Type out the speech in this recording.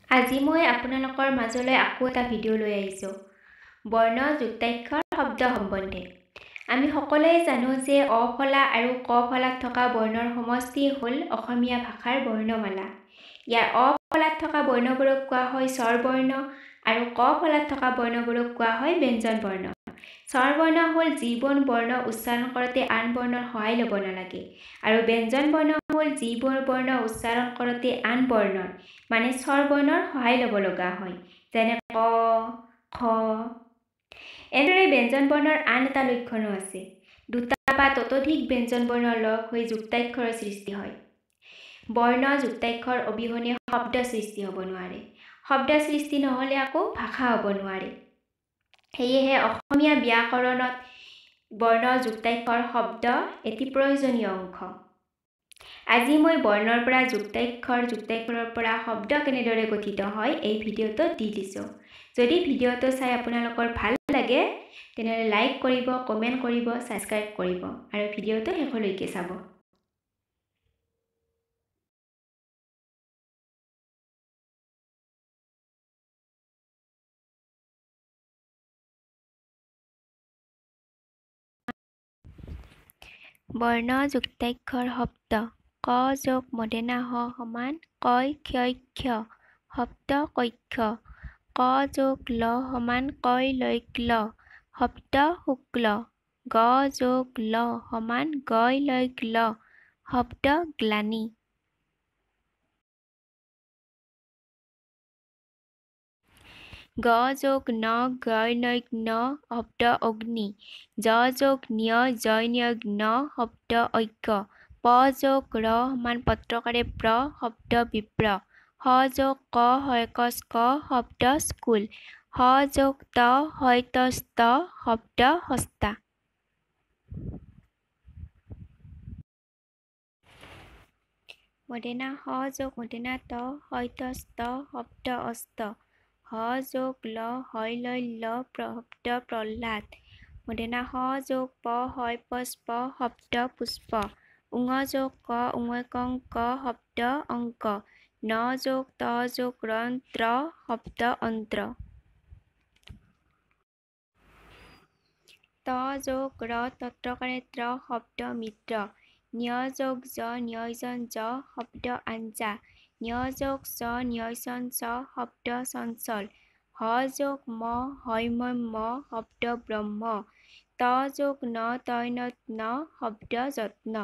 আজি মই আপোনালোকৰ মাজলৈ আকৌ এটা ভিডিঅ' লৈ আহিছোঁ। বৰ্ণ যুক্তাক্ষৰ শব্দ সম্বন্ধে। আমি সকলোৱে জানো যে অ ফলা আৰু ক ফলাত থকা বৰ্ণৰ সমষ্টি হ'ল অসমীয়া ভাষাৰ বৰ্ণমালা। ইয়াৰ অ ফলাত থকা বৰ্ণবোৰক কোৱা হয় স্বৰ বৰ্ণ আৰু ক ফলাত থকা বৰ্ণবোৰক কোৱা হয় ব্যঞ্জন বৰ্ণ। স্বৰ বৰ্ণ হ'ল যিবোৰ বৰ্ণ উচ্চাৰণ কৰোঁতে আন বৰ্ণৰ সহায় ল'ব নালাগে, আৰু ব্যঞ্জন বৰ্ণ হ'ল যিবোৰ বৰ্ণ উচ্চাৰণ কৰোঁতে আন বৰ্ণৰ মানে স্বৰ বৰ্ণৰ সহায় ল'ব লগা হয়, যেনে ক, খ। এনেদৰে ব্যঞ্জন বৰ্ণৰ আন এটা লক্ষণো আছে। দুটা বা ততোধিক ব্যঞ্জন বৰ্ণ লগ হৈ যুক্তাক্ষৰৰ সৃষ্টি হয়। বৰ্ণ যুক্তাক্ষৰ অবিহনে শব্দ সৃষ্টি হ'ব নোৱাৰে। শব্দ সৃষ্টি নহ'লে আকৌ ভাষা হ'ব নোৱাৰে। সেয়েহে অসমীয়া ব্যাকৰণত বৰ্ণ যুক্তাক্ষৰ শব্দ এটি প্ৰয়োজনীয় অংশ। আজি মই বৰ্ণৰ পৰা যুক্তাক্ষৰৰ পৰা শব্দ কেনেদৰে গঠিত হয় এই ভিডিঅ'টোত দি দিছোঁ। যদি ভিডিঅ'টো চাই আপোনালোকৰ ভাল লাগে তেনেহ'লে লাইক কৰিব, কমেণ্ট কৰিব, ছাবস্ক্ৰাইব কৰিব আৰু ভিডিঅ'টো শেষলৈকে চাব। বৰ্ণ যুক্তাক্ষৰ শব্দ ক যোগ মূৰ্ধন্য ষ সমান কয় ক্ষয় ক্ষ। শব্দ কক্ষ। ক যোগ ল সমান কয় লয় ল। শব্দ শুক্ল। গ যোগ ল সমান গয় লয় ল। শব্দ গ্লানি। গ যোগ ন গয় নয় ন। শব্দ অগ্নি। জ যোগ ঞ জয় ঞ ন। শব্দ ঐক্য। প যোগ ৰ সমান পত্ৰকাৰে প্ৰ। শব্দ বিপ্ৰ। শ যোগ ক হয় কচ ক। শব্দ স্কুল। শ যোগ ত হয় তচ ত। শব্দ সস্তা। মূৰ্ধন্য ষ যোগ মূৰ্ধন্য ত হয় তচ ত। শব্দ অস্ত। হ যোগ ল হয় লয় ল। শব্দ প্ৰহ্লাদ। মূৰ্ধন্য ষ যোগ প হয় পচ প। শব্দ পুষ্প। ঙ যোগ ক ঙ কং ক। শব্দ অংক। ন যোগ ত যোগ ৰ ন্ত্ৰ। শব্দ অন্ত্ৰ। ত যোগ ৰ তত্ৰকাৰে ত্ৰ। শব্দ মিত্ৰ। ঞ যোগ জ ঞ জ। শব্দ আঞ্জা। ঞ যোগ চ ঞ ছ। শব্দ চঞ্চল। হ যোগ ম হয় ম ম। শব্দ ব্ৰহ্ম। ত যোগ ন তয় ন ন। শব্দ যত্ন।